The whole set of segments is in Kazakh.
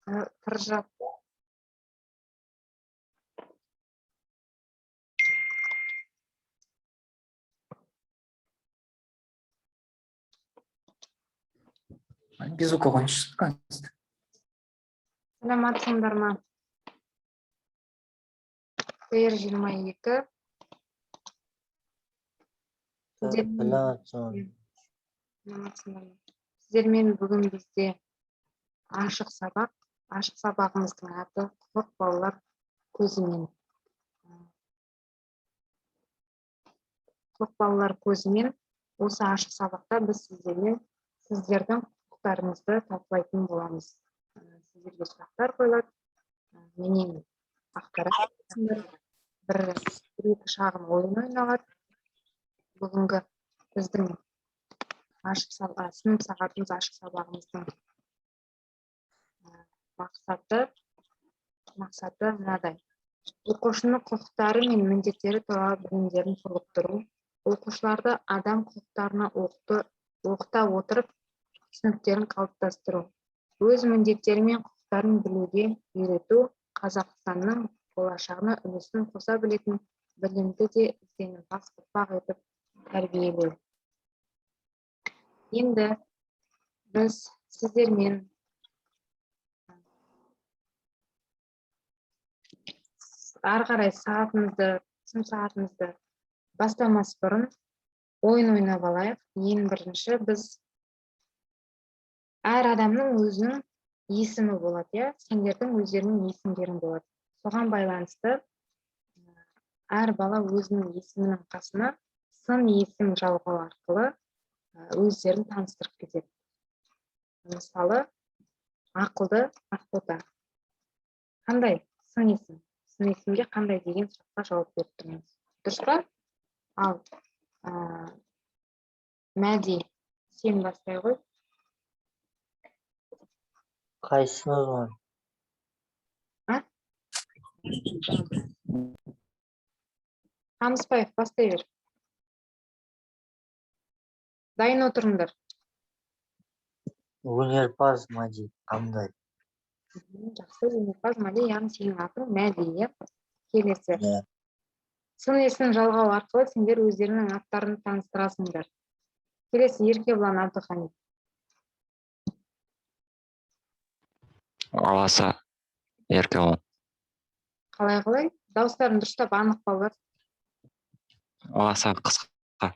Кыржат. Без у кого-нибудь. Саламатсыңдар ма? Сыйыр 22. Сіздермен бүгін бізде ашық сабақ. Ашық сабағымыздың аты құқық балалар көзімен. Құқық балалар көзімен осы ашық сабақта біз сіздердің құқықтарыңызды талқылайтын боламыз. Сіздерге сұрақтар қойылады. Менен ақпарат бір-екі шағын ойын ойналады. Бүгінгі біздің сынып сағатымыз ашық сабағымыздың мақсаты мынадай. Оқушының құқықтары мен міндеттері туралы білімдерін толықтыру, оқушыларды адам құқықтарына оқыта отырып түсініктерін қалыптастыру, өз міндеттері мен құқықтарын білуге үйрету, Қазақстанның болашағына үлесін қоса білетін білімді де ізденімпаз ұрпақ етіп тәрбиелеу. Енді біз сіздермен ары қарай сынып сағатымызды бастамас бұрын ойын ойнап алайық. Ең бірінші біз әр адамның өзінің есімі болады, иә? Сендердің өздерінің есімдерің болады. Соған байланысты әр бала өзінің есімінің қасына сын есім жалғау арқылы өздерін таныстырып кетеді. Мысалы, ақылды Ақбота. Қандай сын есім? Сын есімге қандай деген сұраққа жауап беріп тұрмыз. Дұрыс па? Ал Мәди, сен бастай ғой. Қайсыны оған? Қамысбаев, бастай бер. Дайын отырыңдар. Өнерпаз Мәди, қандай? Жақсы, өнерпаз Мәди, яғни сенің атың Мәди, иә? Келесі. Сын есім жалғау арқылы сендер өздерінің аттарын таныстырасыңдар. Келесі, Еркебұлан Абдыхамит. Аласа Еркебұлан. Қалай? Дауыстарын дұрыстап анық балалар. Аласа қысқа.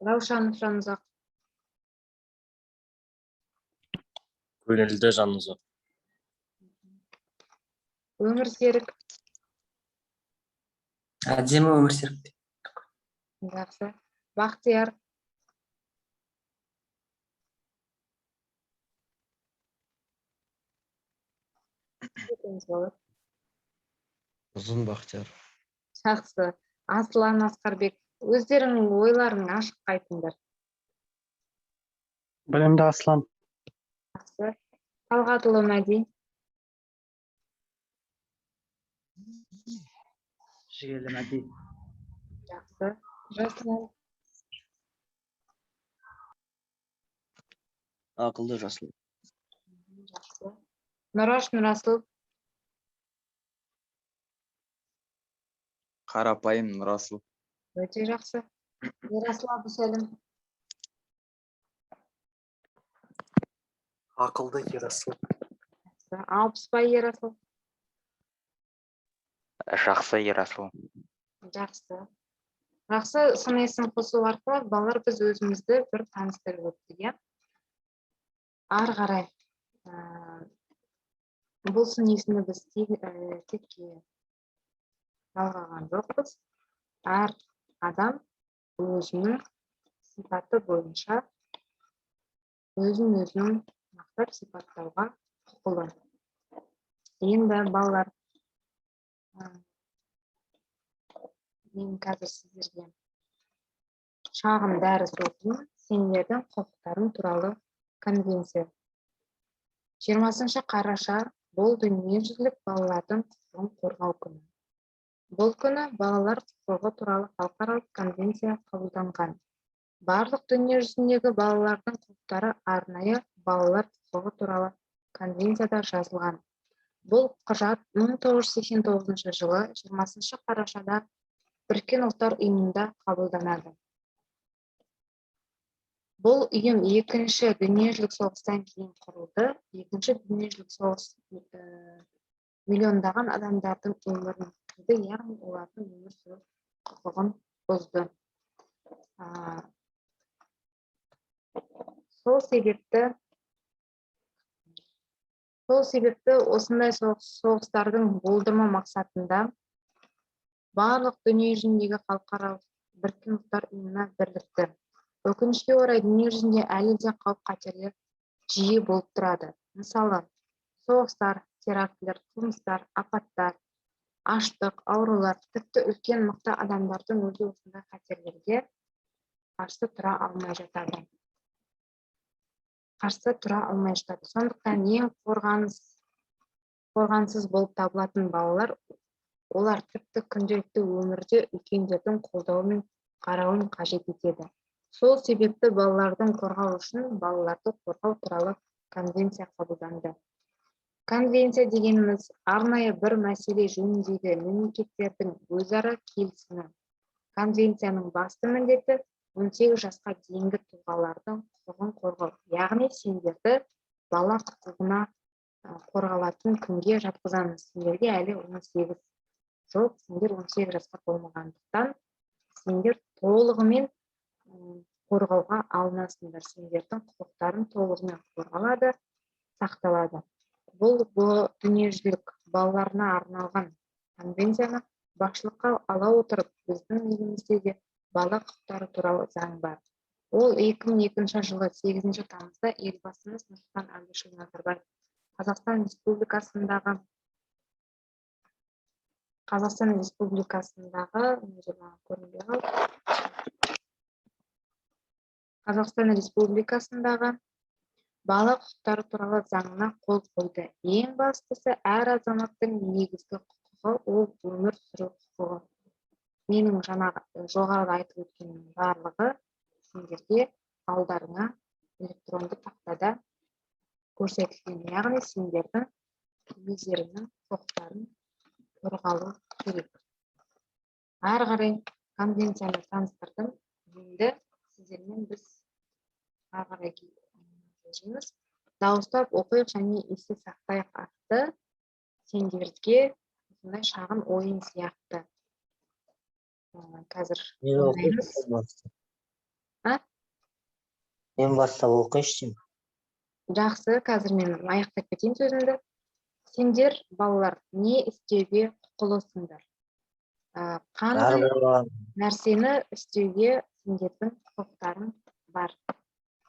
Раушан Жанұзақ. Көңілді Жанұзақ. Өмір Серік. Әдемі өмір серік. Жақсы. Бақтияр. Ұзын Бақтияр. Жақсы. Аслан Асқарбек. Өздеріңнің ойларың ашық айтыңдар. Білімді Аслан. Жақсы. Талғатұлы Мәди. Жігерлі Мәди. Жақсы. Жасыл. Ақылды Жасыл. Жақсы. Нұраш Нұрасыл. Қарапайым Нұрасыл. Өте жақсы. Ерасыл Абдысәлім. Ақылды Ерасыл. Алпысбай Ерасыл. Жақсы Ерасыл. Жақсы. Жақсы, сын есім қосу арқылы балалар біз өзімізді бір таныстырып өттік, иә? Ары қарай. Бұл сын есімді біз текке жалғаған жоқпыз. Әр адам өзінің сипаты бойынша өзін мақтап сипаттауға құқылы. Енді балалар, мен қазір сіздерге шағын дәріс оқимын. Сендердің құқықтарың туралы конвенция. 20 қараша бұл дүниежүзілік балалардың құқығын қорғау күні. Бұл күні балалар құқығы туралы халықаралық конвенция қабылданған. Барлық дүние жүзіндегі балалардың құқықтары арнайы балалар құқығы туралы конвенцияда жазылған. Бұл құжат 1989 жылы 20 қарашада Біріккен ұлттар ұйымында қабылданады. Бұл ұйым екінші дүниежүзілік соғыстан кейін құрылды. Екінші дүниежүзілік соғыс миллиондаған адамдардың өмірін қиды, яғни олардың өмір сүру құқығын бұзды. Сол себепті осындай соғыстардың болдырмау мақсатында барлық дүние жүзіндегі халықаралық Біріккен ұлттар ұйымына бірлікті. Өкінішке орай дүние жүзінде әлі де қауіп-қатерлер жиі болып тұрады. Мысалы, соғыстар, терактілер, қылмыстар, апаттар, аштық, аурулар, тіпті үлкен мықты адамдардың өзі осындай қатерлерге қарсы тұра алмай жатады. Сондықтан ең қорғансыз болып табылатын балалар, олар тіпті күнделікті өмірде үлкендердің қолдауы мен қарауын қажет етеді. Сол себепті балалардың қорғау үшін балаларды қорғау туралы конвенция қабылданды. Конвенция дегеніміз арнайы бір мәселе жөніндегі мемлекеттердің өзара келісімі. Конвенцияның басты міндеті 18 жасқа дейінгі тұлғалардың құқығын қорғау. Яғни сендерді бала құқығына қорғалатын күнге жатқызамыз. Сендерге әлі 18 жоқ, сендер 18 жасқа толмағандықтан, сендер толығымен қорғауға алынасыңдар. Сендердің құқықтарын толығымен қорғалады, сақталады. Бұл дүниежүзілік балаларына арналған конвенцияны басшылыққа ала отырып, біздің елімізде де бала құқықтары туралы заң бар. Ол 2002 жылы 8 тамызда елбасымыз Нұрсұлтан Әбішұлы Назарбаев Қазақстан Республикасындағы бала құқықтары туралы заңына қол қойды. Ең бастысы, әр азаматтың негізгі құқығы ол өмір сүру құқығы. Менің жоғарыда айтып өткенімнің барлығы сендерге алдарыңа электронды тақтада көрсетілген, яғни сендердің өздеріңнің құқықтарын қорғалу керек. Әрі қарай конвенцияны таныстырдым. Енді сіздермен біз әрі қарай келеміз. Дауыстап оқиық және есте сақтайық атты сендерге осындай шағын ойын сияқты. Қазір мен бастап оқиыншы. Жақсы, қазір мен аяқтап кетейін сөзімді. Сендер, балалар, не істеуге құқылысыңдар? Қандай нәрсені істеуге сендердің құқықтарың бар?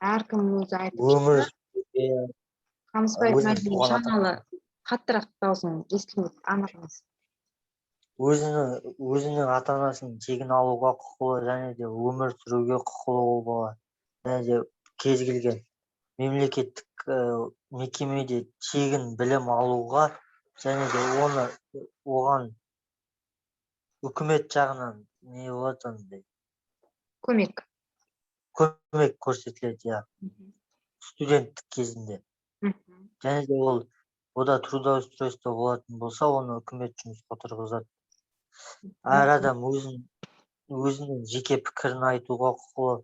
Әркім өзі айтып жатыр. Қамысбаев Мәдина, шамалы қаттырақ даусың естілмейді, анық емес. Өзінің ата-анасының тегін алуға құқылы және де өмір сүруге құқылы болады. Және де кез келген мемлекеттік мекемеде тегін білім алуға және де оған үкімет жағынан не болады ондай? Көмек көрсетіледі, студенттік кезінде. Және де ода трудоустройство болатын болса, оны үкімет жұмысқа тұрғызады. Әр адам өзінің жеке пікірін айтуға құқылы,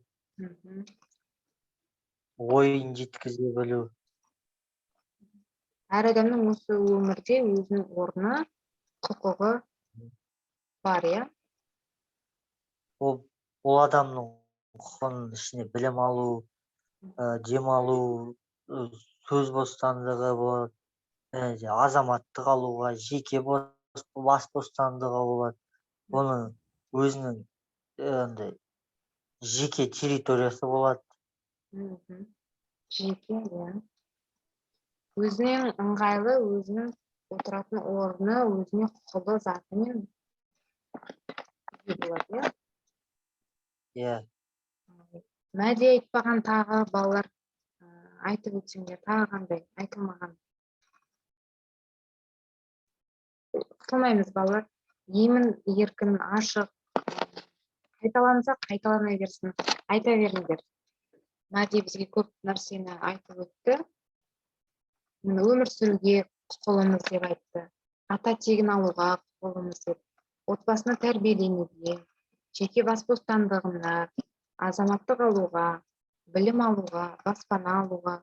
ойын жеткізе білу. Әр адамның осы өмірде өзінің орны, құқығы бар, иә? Ол адамның құқығының ішіне білім алу, демалу, сөз бостандығы болады, азаматтық алуға, жеке бас бостандығы болады. Оның өзінің жеке территориясы болады. Жеке, иә. Өзінің ыңғайлы, өзінің отыратын орны, өзіне құқылы затымен болады, иә? Мәди айтпаған тағы балалар айтып өтсеңдер, тағы қандай айтылмаған? Қысылмаймыз балалар, емін, еркін, ашық, қайталанса қайталана берсін, айта беріңдер. Мәди бізге көп нәрсені айтып өтті. Міне, өмір сүруге құқылымыз деп айтты. Ата тегін алуға құқылымыз деп. Отбасыны тәрбиеленуге, жеке бас бостандығына, азаматтық алуға, білім алуға, баспана алуға,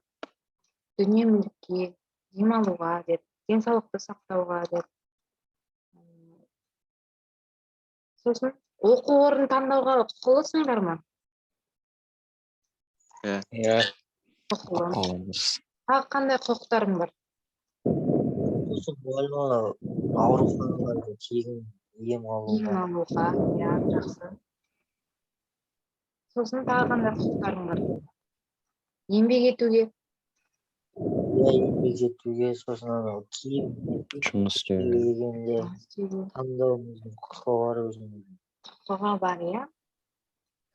дүние мүлікке, демалуға деп, денсаулықты сақтауға деп. Сосын оқу орнын таңдауға құқылысыңдар ма? Иә. Құқылы. Құқығымыз. Тағы қандай құқықтарың бар? сосын барлығы ауруханаларда тегін ем Ем алуға. алуға, иә, жақсы. Сосын тағы қандай құқықтарың бар? Еңбек етуге, Иә, еңбек етуге, сосын анау киім Жұмыс істеуге. дегенде жұмыс істеуге таңдауымыздың құқығы бар өзінің. құқығы бар, иә.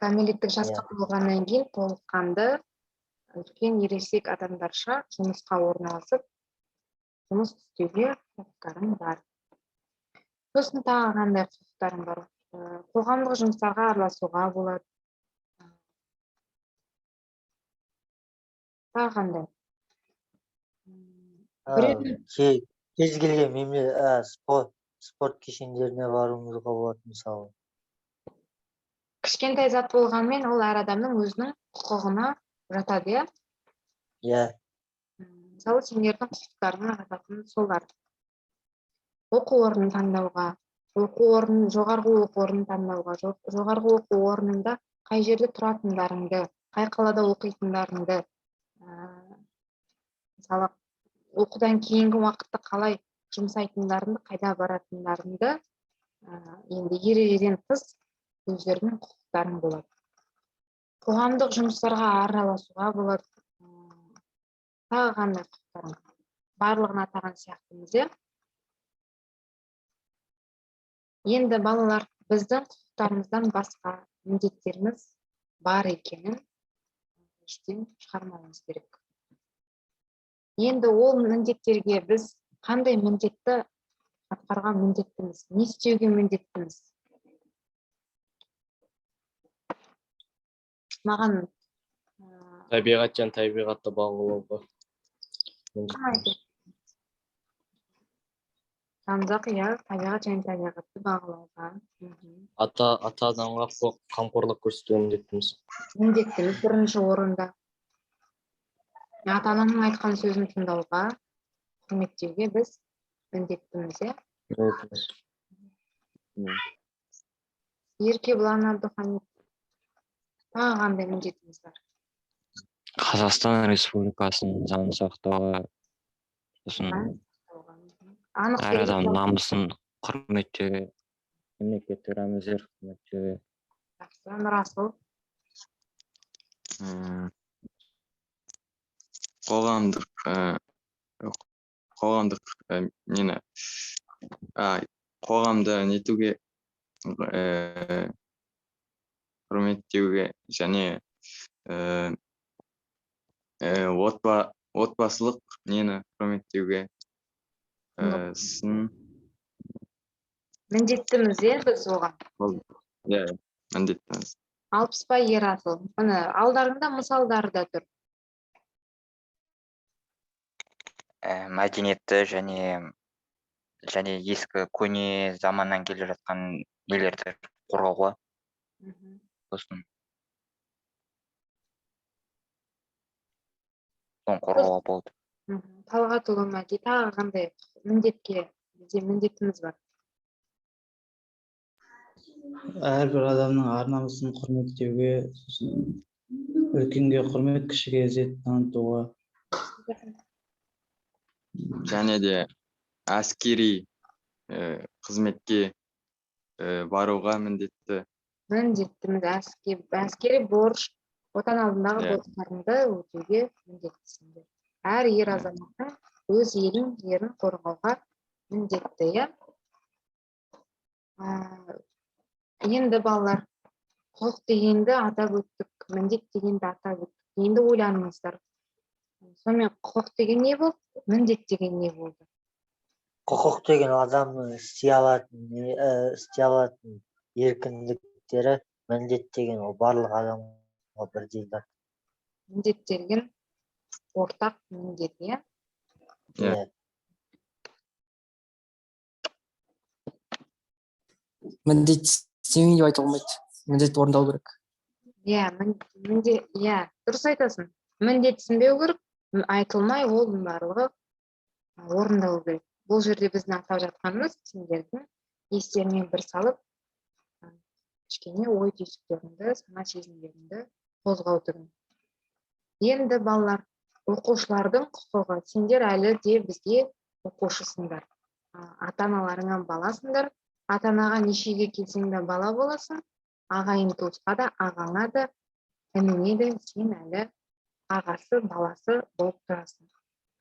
Кәмелеттік жасқа толғаннан кейін толыққанды үлкен ересек адамдарша жұмысқа орналасып, жұмыс істеуге құқықтарың бар. Сосын тағы қандай құқықтарың бар? Қоғамдық жұмыстарға араласуға болады. Тағы қандай? Кез келген спорт кешендеріне баруымызға болады мысалы. Кішкентай зат болғанмен ол әр адамның өзінің құқығына жатады, иә? Иә, Мысалы, сендердің құқықтарыңа жататын солар. Оқу орнын таңдауға, жоғарғы оқу орнын таңдауға, жоғарғы оқу орнында қай жерде тұратындарыңды, қай қалада оқитындарыңды, мысалы, оқудан кейінгі уақытты қалай жұмсайтындарыңды, қайда баратындарыңды, енді ережеден тыс өздерінің құқықтарың болады. Қоғамдық жұмыстарға араласуға болады. Тағы қандай құқықтарың? Барлығын атаған сияқтымыз, иә? Енді балалар, біздің құқықтарымыздан басқа міндеттеріміз бар екенін естен шығармауымыз керек. Енді ол міндеттерге біз қандай міндетті атқарға міндеттіміз, не істеуге міндеттіміз? Маған Табиғат және табиғатты бағалауға. Жанұзақ, иә, табиғат және табиғатты бағалауға. Ата адамға қамқорлық көрсетуге міндеттіміз. Міндеттіміз бірінші орында. Ата-ананың айтқан сөзін тыңдауға, құрметтеуге біз міндеттіміз, иә? Еркебұлан Абдухамит, тағы қандай міндетіміз бар? Қазақстан Республикасының заңын сақтауға, сосын әр адам намысын құрметтеуге, мемлекеттік рәміздер құрметтеуге. Нұрасыл, қоғамды нетуге, құрметтеуге және отбасылық нені құрметтеуге сын. міндеттіміз, иә, біз оған? Иә, міндеттіміз. Алпысбай Ерасыл, мұны алдарында мысалдары да тұр. Мәдениетті және ескі көне заманнан келе жатқан нелерді қорғауға, сосын қорғауға болды. Талғатұлы Мәди, тағы қандай міндетке бізде міндетіміз бар? Әрбір адамның ар-намысын құрметтеуге, сосын үлкенге құрмет, кішіге ізет танытуға. Және де әскери қызметке баруға міндетті. Міндеттіміз, әскери борыш, отан алдындағы борыштарыңды өтеуге міндеттісіңдер. Әр ер азаматтың өз елін, жерін қорғауға міндетті, иә? Енді балалар, құқық дегенді атап өттік, міндет дегенді атап өттік. Енді ойланыңыздар. Сонымен құқық деген не болды? Міндет деген не болды? Құқық деген адамның істей алатын еркіндіктері, міндет деген ол барлық адамға бірдей бар. міндеттелген ортақ міндет, иә? Иә. Иә. Міндет істемейді деп айтуға болмайды. Міндет орындау керек. Иә, иә, дұрыс айтасың. Міндетсінбеу керек, айтылмай ол барлығы орындалу керек. Бұл жерде біздің атап жатқанымыз сендердің естеріңе бір салып, кішкене ой түйсіктеріңді, сана сезімдеріңді қозғаудың. Енді балалар, оқушылардың құқығы, сендер әлі де бізге оқушысыңдар. Ата-аналарыңа баласыңдар, ата-анаға нешеге келсең де бала боласың, ағайын туысқа да, ағаңа да, ініңе де сен әлі ағасы, баласы болып тұрасың.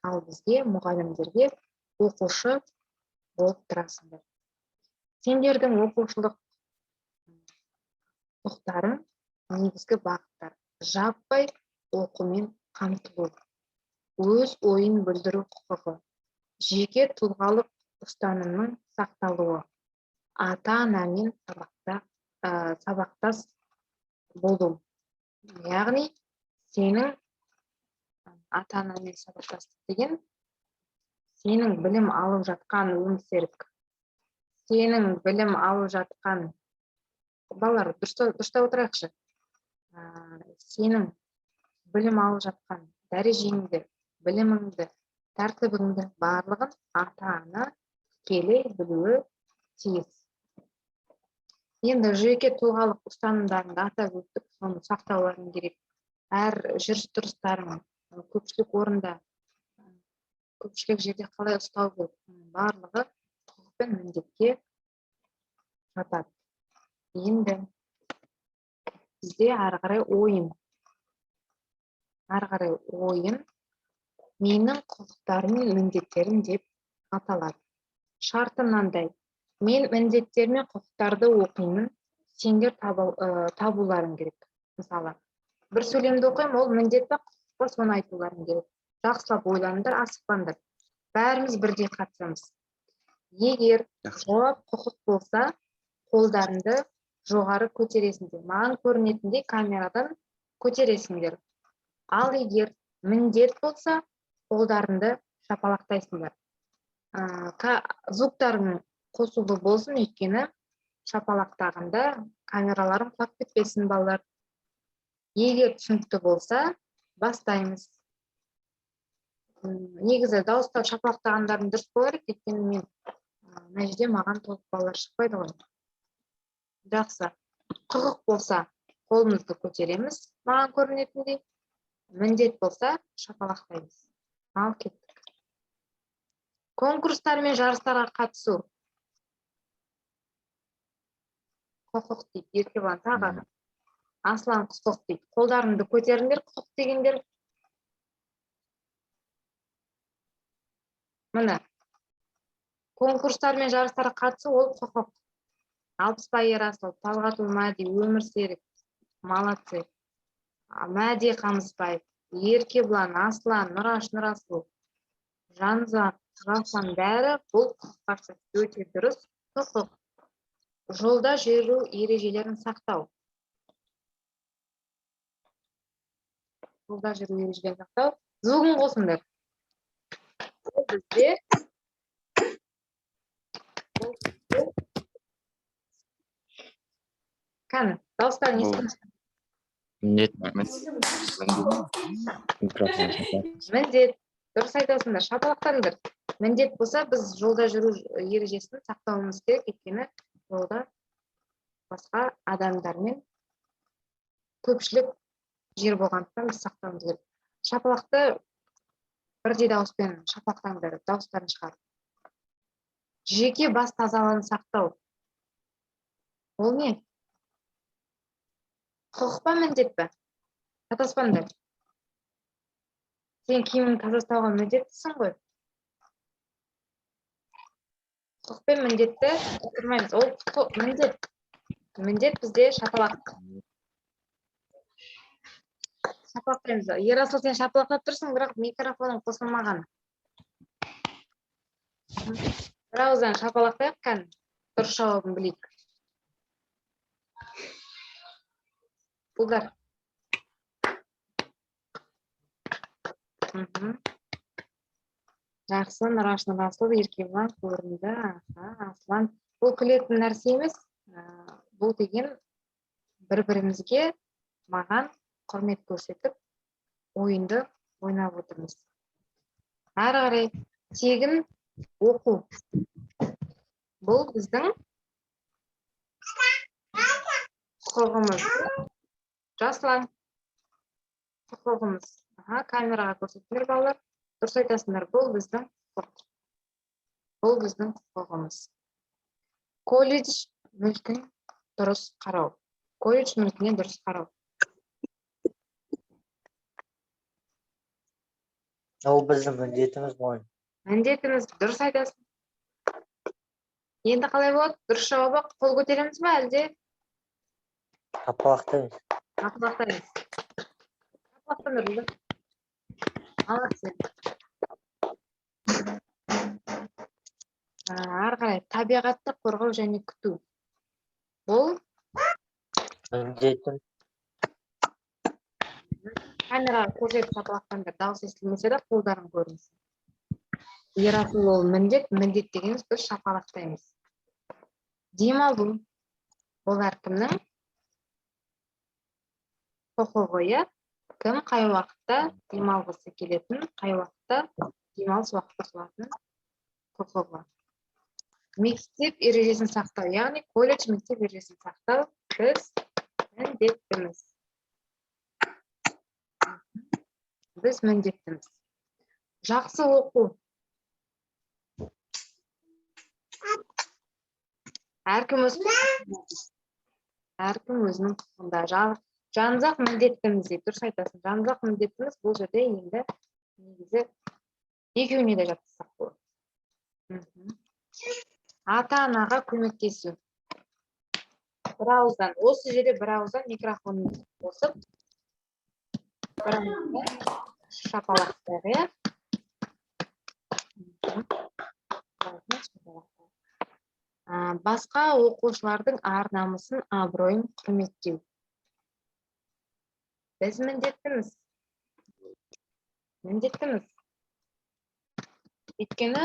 Ал бізге, мұғалімдерге оқушы болып тұрасыңдар. Сендердің оқушылық құқықтарың негізгі бағыттар: жаппай оқумен қамтылу, өз ойын білдіру құқығы, жеке тұлғалық ұстанымның сақталуы, ата-анамен сабақтас болу. Яғни, сенің ата-анамен сабақтастық деген, сенің білім алып жатқан өмсерік, сенің білім алып жатқан, балалар, дұрыстап отырайықшы, сенің білім алып жатқан дәрежеңді, біліміңді, тәртібіңді барлығын ата-ана тікелей білуі тиіс. Енді жеке тұлғалық ұстанымдарыңды атап өттік, соны сақтауларың керек. Әр жүріс-тұрыстарың көпшілік орында, көпшілік жерде қалай ұстау керек, барлығы құқық пен міндетке жатады. Енді бізде ары қарай ойын менің құқықтарым мен міндеттерім деп аталады. Шарты мынандай: мен міндеттер мен құқықтарды оқимын, сендер табуларың керек. Мысалы, бір сөйлемді оқимын, ол міндет пе, құқық па, соны айтуларың керек. Жақсылап ойланыңдар, асықпаңдар. Бәріміз бірдей қатысамыз. Егер жауап құқық болса, қолдарыңды жоғары көтересіңдер. Маған көрінетіндей камерадан көтересіңдер. Ал егер міндет болса, қолдарыңды шапалақтайсыңдар. Звуктарың қосулы болсын, өйткені шапалақтағанда камераларың құлап кетпесін, балалар. Егер түсінікті болса, бастаймыз. Негізі дауыстап шапалақтағандардың дұрыс болар, өйткені мен мына жерде маған толық балалар шықпайды ғой. Жақсы. Құқық болса, қолымызды көтереміз, маған көрінетіндей. Міндет болса, шапалақтаймыз. Ал кеттік. Конкурстар мен жарыстарға қатысу. Құқық дейді, Еркебұлан тағы. Аслан құқық дейді. Қолдарыңды көтеріңдер, құқық дегендер. Міне. Конкурстар мен жарыстарға қатысу, ол құқық. Алпысбай Ерасыл, Талғатұл Мәди, Өмір Серік, молодцы. Мәди Қамысбаев, Еркебұлан, Аслан, Нұраш Нұрасыл, Жанза, Ғафан, бәрі бұл құқыққа өте дұрыс. Құқық. Жолда жүру ережелерін сақтау. Жолда жүру ережелерін сақтау. Звугын қосыңдар. Ол бізде кәні, дауыстарын естіңіз. Міндет. Міндет. Дұрыс айтасыңдар, шапалақтаңдар. Міндет болса, біз жолда жүру ережесін сақтауымыз керек, өйткені жолда басқа адамдармен көпшілік жер болғандықтан біз сақтауымыз керек. Шапалақты бірдей дауыспен шапалақтаңдар, дауыстарын шығар. Жеке бас тазалығын сақтау. Ол не? Құқық па, міндет пе? Шатаспаңдар. Сен киіміңді таза ұстауға міндеттісің ғой. Құқық пен міндетті отырмаймыз. Ол міндет. Міндет бізде шапалақ. Шапалақтаймыз. Ерасыл, сен шапалақтап тұрсың, бірақ микрофоның қосылмаған. Бір ауыздан шапалақтайық кән. Дұрыс жауабын білейік. Бұлдар. Мгм. Жақсы, Нұрашын Расыл, Еркебұлан көрінді. Аслан. Бұл күлетін нәрсе емес. Бұл деген бір-бірімізге маған құрмет көрсетіп, ойынды ойнап отырмыз. Әрі қарай тегін оқу. Бұл біздің құқығымыз. Жаслан. Құқығымыз. Камераға көрсетіңдер балалар. Дұрыс айтасыңдар, бұл біздің құқық. Бұл біздің құқығымыз. Колледж мүлкін дұрыс қарау. Колледж мүлкіне дұрыс қарау. Ол біздің міндетіміз ғой. Міндетіміз, дұрыс айтасың. Енді қалай болады? Дұрыс жауабы қол көтереміз бе әлде? Қапалақтаймыз. Қапалақтаймыз. Қапалақтандырылды. Алақсы. Ары қарай табиғатты қорғау және күту. Бұл Міндетім. камераға көрсетіп қапалақтаңдар. Дауыс естілмесе де қолдарын көрінсін. Ерасыл ол міндет дегеніміз біз шапалақтаймыз. Демалу. Ол әркімнің құқығы. Кім қай уақытта демалғысы келетін, қай уақытта демалыс уақыты қылатын құқығы. Мектеп ережесін сақтау, яғни колледж мектеп ережесін сақтау біз міндеттіміз. Біз міндеттіміз. Жақсы оқу. Әркім өзінің құқығында. Жанұзақ міндеттіміз дейді. Дұрыс айтасың. Жанұзақ міндеттіміз бұл жерде енді негізі екеуіне де жатқызсақ болады. Ата-анаға көмектесу. Бір ауыздан, осы жерде бір ауыздан микрофонын қосып, бір ауыздан шапалақтар. Басқа оқушылардың ар-намысын, абыройын құрметтеу. Біз міндеттіміз. Міндеттіміз. Өйткені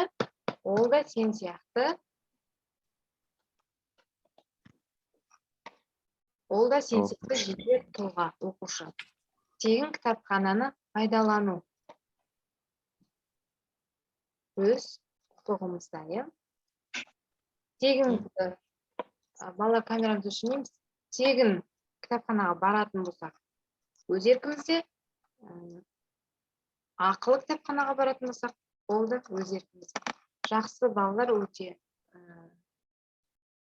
ол да сен сияқты. Ол да сен сияқты жеке тұлға, оқушы. Тегін кітапхананы пайдалану. Өз құқығымызда. Тегін бала камерамызды үшінеміз. Тегін кітапханаға баратын болсақ, өз еркімізде, ақылы кітапханаға баратын болсақ, ол да өз еркімізде. Жақсы балалар, өте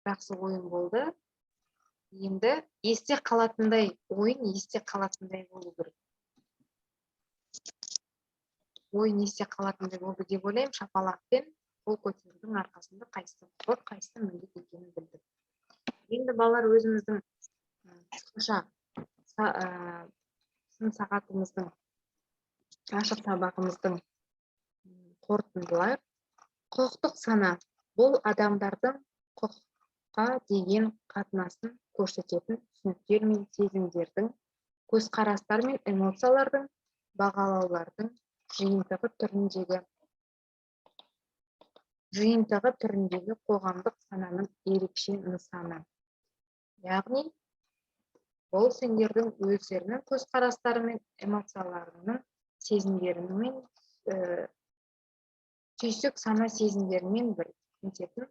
жақсы ойын болды. Енді есте қалатындай ойын, есте қалатындай болу керек. Ойын есте қалатындай болды деп ойлаймын. Шапалақпен қол көтерудің арқасында қайсысы құқық, қайсысы міндет екенін білдік. Енді балалар өзіміздің қысқаша сын сағатымыздың, ашық сабағымыздың қорытындылайық. Құқықтық сана бұл адамдардың құқыққа деген қатынасын көрсететін түсініктер мен сезімдердің, көзқарастар мен эмоциялардың, бағалаулардың жиынтығы түріндегі қоғамдық сананың ерекше нысаны. Яғни, ол сендердің өздерінің көзқарастары мен эмоцияларының, сезімдерінің түйсік сана сезімдерімен бір өтетін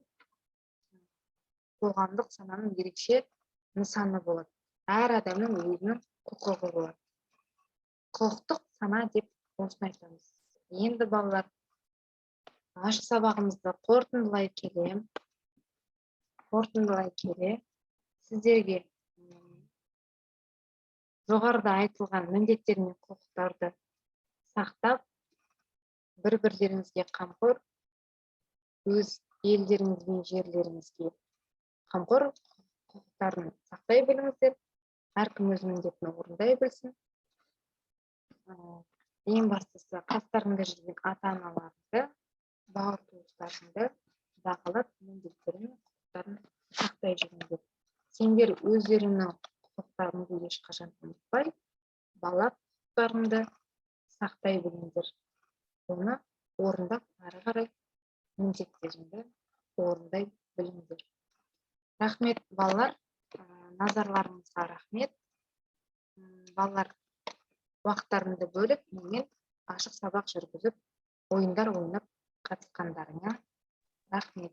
қоғамдық сананың ерекше нысаны болады. Әр адамның өзінің құқығы болады. Құқықтық сана деп осыны айтамыз. Енді балалар, ашық сабағымызды қорытындылай келе, сіздерге жоғарыда айтылған міндеттер мен құқықтарды сақтап, бір-бірлеріңізге қамқор, өз елдеріңіз бен жерлеріңізге қамқор құқықтарын сақтай біліңіздер. Әркім өз міндетін орындай білсін. Ең бастысы, қастарында жүрген ата-аналарыңды, бауыр туыстарыңды бағалап, міндеттері мен құқықтарын сақтай жүріңдер. Сендер өздеріңнің құқықтарыңды ешқашан ұмытпай, бала құқықтарыңды сақтай біліңдер. орындап ары қарай міндеттеріңді орындай біліңдер. Рахмет балалар, назарларыңызға рахмет. Балалар уақыттарыңды бөліп менімен ашық сабақ жүргізіп ойындар ойнап қатысқандарыңа рахмет.